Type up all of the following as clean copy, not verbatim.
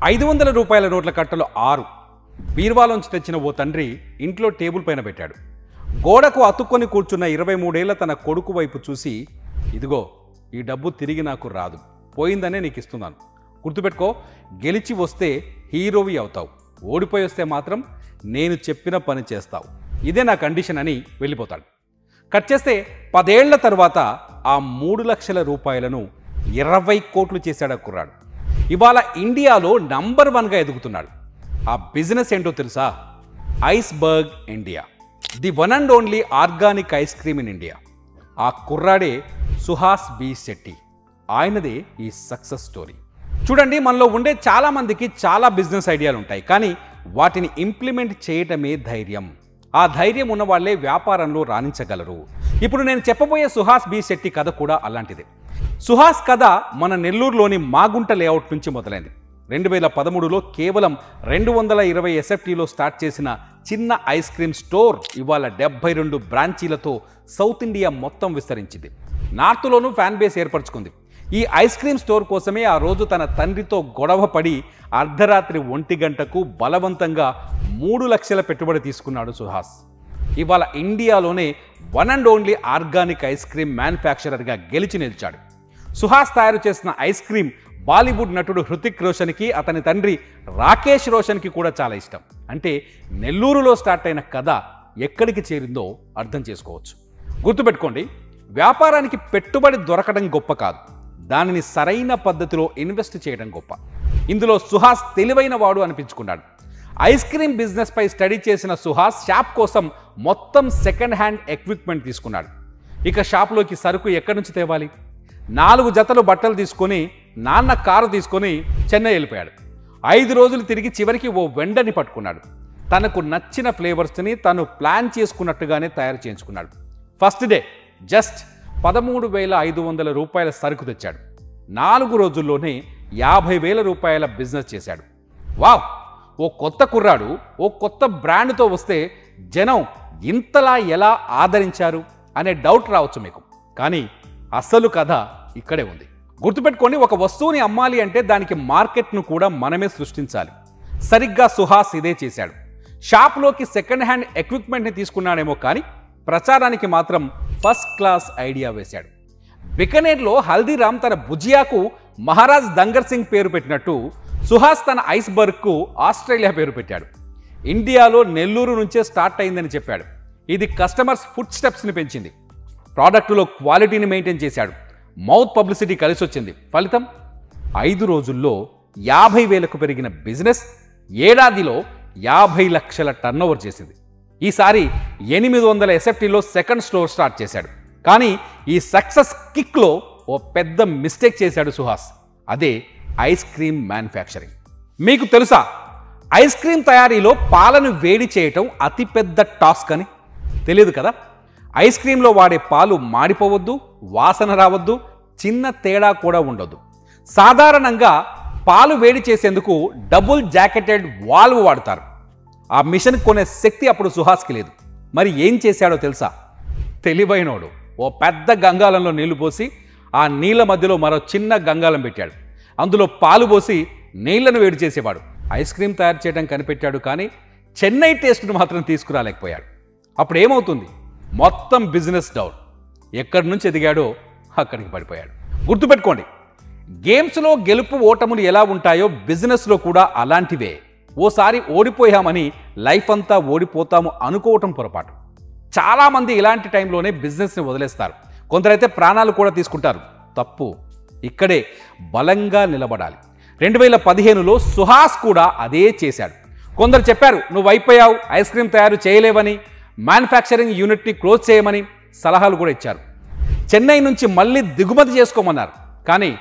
500 రూపాయల నోట్ల కట్టలు 6 బీర్వాలోంచి తెచ్చిన ఓ తండ్రి ఇంట్లో టేబుల్ పైన పెట్టాడు. గోడకు అతుక్కొని కూర్చున్న 23 ఏళ్ల తన కొడుకు వైపు చూసి, ఇదిగో ఈ డబ్బు తిరిగి నాకు రాదు, పోయిందనే నీకు ఇస్తున్నాను. గుర్తుపెట్టుకో, గెలిచి వస్తే హీరోవి అవుతావు, ఓడిపోయి వస్తే మాత్రం నేను చెప్పిన పని చేస్తావు, ఇదే నా కండిషన్ అని వెళ్ళిపోతాడు. కట్ చేస్తే 10 ఏళ్ల తర్వాత ఆ 3 లక్షల రూపాయలను 20 కోట్లు చేశాడు ఆ కుర్రాడు. ఇవాళ ఇండియాలో నంబర్ 1గా ఎదుగుతున్నాడు. ఆ బిజినెస్ ఏంటో తెలుసా? Iceberg India, the one and only organic ice cream in India. ఆ కుర్రాడే సుహాస్ బి శెట్టి. ఆయనదే ఈ సక్సెస్ స్టోరీ. చూడండి, మనలో ఉండే చాలామందికి చాలా బిజినెస్ ఐడియాలు ఉంటాయి, కానీ వాటిని ఇంప్లిమెంట్ చేయటమే ధైర్యం. ఆ ధైర్యం ఉన్న వాళ్ళే వ్యాపారంలో రాణించగలరు. ఇప్పుడు నేను చెప్పబోయే సుహాస్ బి శెట్టి కథ కూడా అలాంటిదే. సుహాస్ కథ మన నెల్లూరులోని మాగుంట లేఅవుట్ నుంచి మొదలైంది. 2013లో కేవలం 220 SFTలో స్టార్ట్ చేసిన చిన్న ఐస్ క్రీమ్ స్టోర్ ఇవాళ 72 బ్రాంచీలతో సౌత్ ఇండియా మొత్తం విస్తరించింది. నార్త్లోనూ ఫ్యాన్ బేస్ ఏర్పరచుకుంది. ఈ ఐస్ క్రీమ్ స్టోర్ కోసమే ఆ రోజు తన తండ్రితో గొడవ పడి అర్ధరాత్రి 1 గంటకు బలవంతంగా 3 లక్షల పెట్టుబడి తీసుకున్నాడు సుహాస్. ఇవాళ ఇండియాలోనే one and only organic ice cream మ్యానుఫ్యాక్చరర్గా గెలిచి నిలిచాడు. సుహాస్ తయారు చేసిన ఐస్ క్రీమ్ బాలీవుడ్ నటుడు హృతిక్ రోషన్కి, అతని తండ్రి రాకేష్ రోషన్కి కూడా చాలా ఇష్టం. అంటే నెల్లూరులో స్టార్ట్ అయిన కథ ఎక్కడికి చేరిందో అర్థం చేసుకోవచ్చు. గుర్తుపెట్టుకోండి, వ్యాపారానికి పెట్టుబడి దొరకడం గొప్ప కాదు, దానిని సరైన పద్ధతిలో ఇన్వెస్ట్ చేయడం గొప్ప. ఇందులో సుహాస్ తెలివైన వాడు అనిపించుకున్నాడు. ఐస్ క్రీమ్ బిజినెస్ పై స్టడీ చేసిన సుహాస్ షాప్ కోసం మొత్తం సెకండ్ హ్యాండ్ ఎక్విప్మెంట్ తీసుకున్నాడు. ఇక షాప్లోకి సరుకు ఎక్కడి నుంచి తేవాలి? 4 జతలు బట్టలు తీసుకొని నాన్న కారు తీసుకొని చెన్నై వెళ్ళిపోయాడు. 5 రోజులు తిరిగి చివరికి ఓ వెండర్ని పట్టుకున్నాడు. తనకు నచ్చిన ఫ్లేవర్స్ని తను ప్లాన్ చేసుకున్నట్టుగానే తయారు చేయించుకున్నాడు. ఫస్ట్ డే జస్ట్ 13,500 రూపాయల సరుకు తెచ్చాడు. 4 రోజుల్లోనే 50,000 రూపాయల బిజినెస్ చేశాడు. వావ్! ఓ కొత్త కుర్రాడు ఓ కొత్త బ్రాండ్తో వస్తే జనం ఇంతలా ఎలా ఆదరించారు అనే డౌట్ రావచ్చు మీకు. కానీ అసలు కథ ఇక్కడే ఉంది. గుర్తుపెట్టుకోండి, ఒక వస్తువుని అమ్మాలి అంటే దానికి మార్కెట్ను కూడా మనమే సృష్టించాలి. సరిగ్గా సుహాస్ ఇదే చేశాడు. షాప్లోకి సెకండ్ హ్యాండ్ ఎక్విప్మెంట్ని తీసుకున్నాడేమో కానీ ప్రచారానికి మాత్రం ఫస్ట్ క్లాస్ ఐడియా వేశాడు. బికనేర్లో హల్దీరామ్ తన భుజియాకు మహారాజ్ దంగర్ సింగ్ పేరు పెట్టినట్టు సుహాస్ తన ఐస్బర్గ్కు ఆస్ట్రేలియా పేరు పెట్టాడు. ఇండియాలో నెల్లూరు నుంచే స్టార్ట్ అయిందని చెప్పాడు. ఇది కస్టమర్స్ ఫుడ్ స్టెప్స్ని పెంచింది. ప్రోడక్టులో క్వాలిటీని మెయింటైన్ చేశాడు. మౌత్ పబ్లిసిటీ కలిసి వచ్చింది. ఫలితం 5 రోజుల్లో 50,000కు పెరిగిన బిజినెస్ ఏడాదిలో 50 లక్షల టర్నోవర్ చేసింది. ఈసారి 800 SFTలో సెకండ్ స్టోర్ స్టార్ట్ చేశాడు. కానీ ఈ సక్సెస్ కిక్లో ఓ పెద్ద మిస్టేక్ చేశాడు సుహాస్. అదే ఐస్ క్రీమ్ మ్యానుఫ్యాక్చరింగ్. మీకు తెలుసా, ఐస్ క్రీమ్ తయారీలో పాలను వేడి చేయటం అతిపెద్ద టాస్క్ అని? తెలియదు కదా. ఐస్ క్రీంలో వాడే పాలు మాడిపోవద్దు, వాసన రావద్దు, చిన్న తేడా కూడా ఉండొద్దు. సాధారణంగా పాలు వేడి చేసేందుకు డబుల్ జాకెటెడ్ వాల్వ్ వాడతారు. ఆ మిషన్ కొనే శక్తి అప్పుడు సుహాస్కి లేదు. మరి ఏం చేశాడో తెలుసా? తెలివైనోడు ఓ పెద్ద గంగాలంలో నీళ్లు పోసి ఆ నీళ్ల మధ్యలో మరో చిన్న గంగాలం పెట్టాడు. అందులో పాలు పోసి నీళ్లను వేడి చేసేవాడు. ఐస్ క్రీమ్ తయారు చేయడం కనిపెట్టాడు, కానీ చెన్నై టేస్ట్ను మాత్రం తీసుకురాలేకపోయాడు. అప్పుడు ఏమవుతుంది? మొత్తం బిజినెస్ డౌన్. ఎక్కడి నుంచి ఎదిగాడో అక్కడికి పడిపోయాడు. గుర్తుపెట్టుకోండి, గేమ్స్లో గెలుపు ఓటములు ఎలా ఉంటాయో బిజినెస్లో కూడా అలాంటివే. ఓసారి ఓడిపోయామని లైఫ్ అంతా ఓడిపోతాము అనుకోవటం పొరపాటు. చాలామంది ఇలాంటి టైంలోనే బిజినెస్ని వదిలేస్తారు. కొందరైతే ప్రాణాలు కూడా తీసుకుంటారు. తప్పు. ఇక్కడే బలంగా నిలబడాలి. 2015లో సుహాస్ కూడా అదే చేశాడు. కొందరు చెప్పారు, నువ్వు అయిపోయావు, ఐస్ క్రీమ్ తయారు చేయలేవని, మ్యానుఫ్యాక్చరింగ్ యూనిట్ని క్లోజ్ చేయమని సలహాలు కూడా ఇచ్చారు. చెన్నై నుంచి మళ్ళీ దిగుమతి చేసుకోమన్నారు. కానీ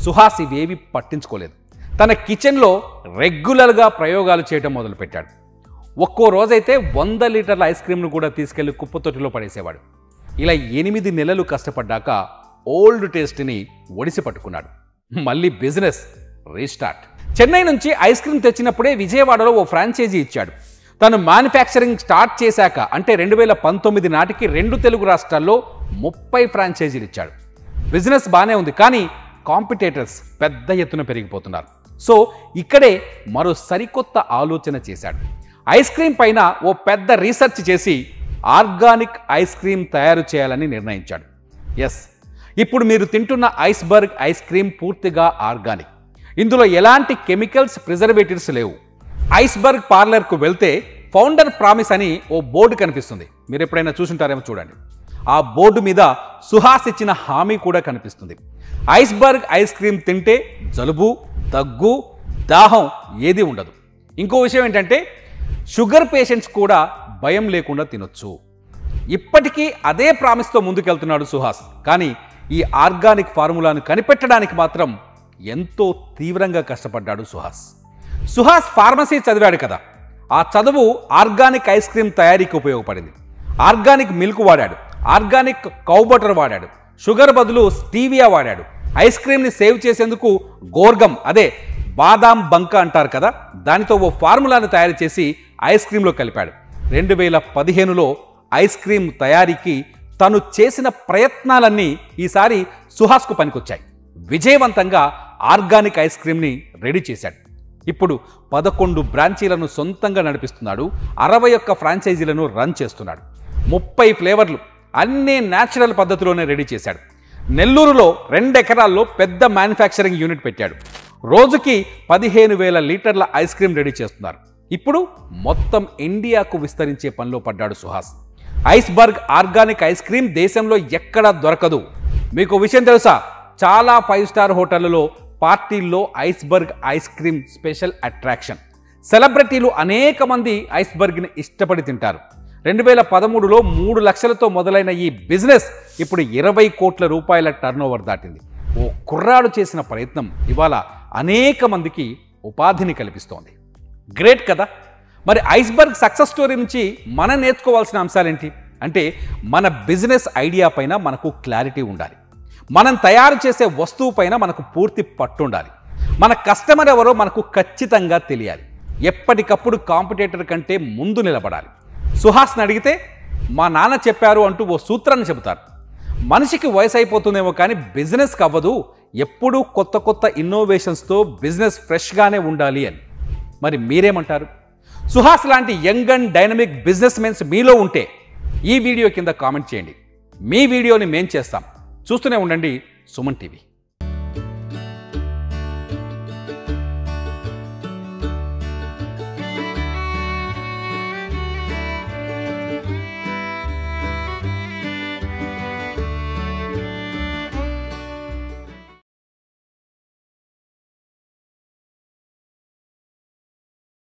సుహాస్ ఇవేవి పట్టించుకోలేదు. తన కిచెన్లో రెగ్యులర్గా ప్రయోగాలు చేయడం మొదలుపెట్టాడు. ఒక్కో రోజైతే 100 లీటర్ల ఐస్ క్రీమ్ను కూడా తీసుకెళ్లి కుప్పతొట్టిలో పడేసేవాడు. ఇలా 8 నెలలు కష్టపడ్డాక ఓల్డ్ టేస్ట్ని ఒడిసి పట్టుకున్నాడు. మళ్ళీ బిజినెస్ రీస్టార్ట్. చెన్నై నుంచి ఐస్ క్రీమ్ తెచ్చినప్పుడే విజయవాడలో ఓ ఫ్రాంచైజీ ఇచ్చాడు. తను మ్యానుఫ్యాక్చరింగ్ స్టార్ట్ చేశాక అంటే 2019 నాటికి 2 తెలుగు రాష్ట్రాల్లో 30 ఫ్రాంచైజీలు ఇచ్చాడు. బిజినెస్ బాగానే ఉంది, కానీ కాంపిటేటర్స్ పెద్ద ఎత్తున పెరిగిపోతున్నారు. సో ఇక్కడే మరో సరికొత్త ఆలోచన చేశాడు. ఐస్ క్రీమ్ పైన ఓ పెద్ద రీసెర్చ్ చేసి ఆర్గానిక్ ఐస్ క్రీమ్ తయారు చేయాలని నిర్ణయించాడు. ఎస్, ఇప్పుడు మీరు తింటున్న ఐస్బర్గ్ ఐస్ క్రీమ్ పూర్తిగా ఆర్గానిక్. ఇందులో ఎలాంటి కెమికల్స్, ప్రిజర్వేటివ్స్ లేవు. ఐస్బర్గ్ పార్లర్కు వెళ్తే ఫౌండర్ ప్రామిస్ అని ఓ బోర్డు కనిపిస్తుంది. మీరు ఎప్పుడైనా చూసుంటారేమో చూడండి. ఆ బోర్డు మీద సుహాస్ ఇచ్చిన హామీ కూడా కనిపిస్తుంది. ఐస్బర్గ్ ఐస్ క్రీమ్ తింటే జలుబు, దగ్గు, దాహం ఏది ఉండదు. ఇంకో విషయం ఏంటంటే షుగర్ పేషెంట్స్ కూడా భయం లేకుండా తినొచ్చు. ఇప్పటికీ అదే ప్రామిస్తో ముందుకెళ్తున్నాడు సుహాస్. కానీ ఈ ఆర్గానిక్ ఫార్ములాను కనిపెట్టడానికి మాత్రం ఎంతో తీవ్రంగా కష్టపడ్డాడు సుహాస్. సుహాస్ ఫార్మసీ చదివాడు కదా, ఆ చదువు ఆర్గానిక్ ఐస్ క్రీమ్ తయారీకి ఉపయోగపడింది. ఆర్గానిక్ మిల్క్ వాడాడు, ఆర్గానిక్ కౌ బటర్ వాడాడు, షుగర్ బదులు స్టీవియా వాడాడు. ఐస్ క్రీమ్ని సేవ్ చేసేందుకు గోర్గం, అదే బాదాం బంక అంటారు కదా, దానితో ఓ ఫార్ములాను తయారు చేసి ఐస్ క్రీంలో కలిపాడు. 2015లో ఐస్ క్రీమ్ తయారీకి తను చేసిన ప్రయత్నాలన్నీ ఈసారి సుహాస్కు పనికొచ్చాయి. విజయవంతంగా ఆర్గానిక్ ఐస్ క్రీమ్ని రెడీ చేశాడు. ఇప్పుడు 11 బ్రాంచీలను సొంతంగా నడిపిస్తున్నాడు. 61 ఫ్రాంచైజీలను రన్ చేస్తున్నాడు. 30 ఫ్లేవర్లు అన్నీ న్యాచురల్ పద్ధతిలోనే రెడీ చేశాడు. నెల్లూరులో 2 ఎకరాల్లో పెద్ద మ్యానుఫ్యాక్చరింగ్ యూనిట్ పెట్టాడు. రోజుకి 15,000 లీటర్ల ఐస్ క్రీమ్ రెడీ చేస్తున్నారు. ఇప్పుడు మొత్తం ఇండియాకు విస్తరించే పనిలో పడ్డాడు Suhas. Iceberg organic ice cream దేశంలో ఎక్కడా దొరకదు. మీకు విషయం తెలుసా? చాలా 5 స్టార్ హోటళ్లలో, పార్టీల్లో iceberg ice cream special attraction. సెలబ్రిటీలు అనేక మంది ఐస్బర్గ్ని ఇష్టపడి తింటారు. 2013లో 3 లక్షలతో మొదలైన ఈ బిజినెస్ ఇప్పుడు 20 కోట్ల రూపాయల టర్నోవర్ దాటింది. ఓ కుర్రాడు చేసిన ప్రయత్నం ఇవాళ అనేక మందికి ఉపాధిని కల్పిస్తోంది. గ్రేట్ కదా? మరి ఐస్బర్గ్ సక్సెస్ స్టోరీ నుంచి మనం నేర్చుకోవాల్సిన అంశాలేంటి అంటే, మన బిజినెస్ ఐడియా పైన మనకు క్లారిటీ ఉండాలి. మనం తయారు చేసే వస్తువు పైన మనకు పూర్తి పట్టు ఉండాలి. మన కస్టమర్ ఎవరో మనకు ఖచ్చితంగా తెలియాలి. ఎప్పటికప్పుడు కాంపిటీటర్ కంటే ముందు నిలబడాలి. సుహాస్ని అడిగితే మా నాన్న చెప్పారు అంటూ ఓ సూత్రాన్ని చెబుతారు. మనిషికి వయసు అయిపోతుందేమో కానీ బిజినెస్కి అవ్వదు, ఎప్పుడూ కొత్త కొత్త ఇన్నోవేషన్స్తో బిజినెస్ ఫ్రెష్గానే ఉండాలి అని. మరి మీరేమంటారు? సుహాస్ లాంటి young and dynamic business mens మీలో ఉంటే ఈ వీడియో కింద కామెంట్ చేయండి. మీ వీడియోని మేం చేస్తాం. చూస్తూనే ఉండండి సుమన్ టీవీ.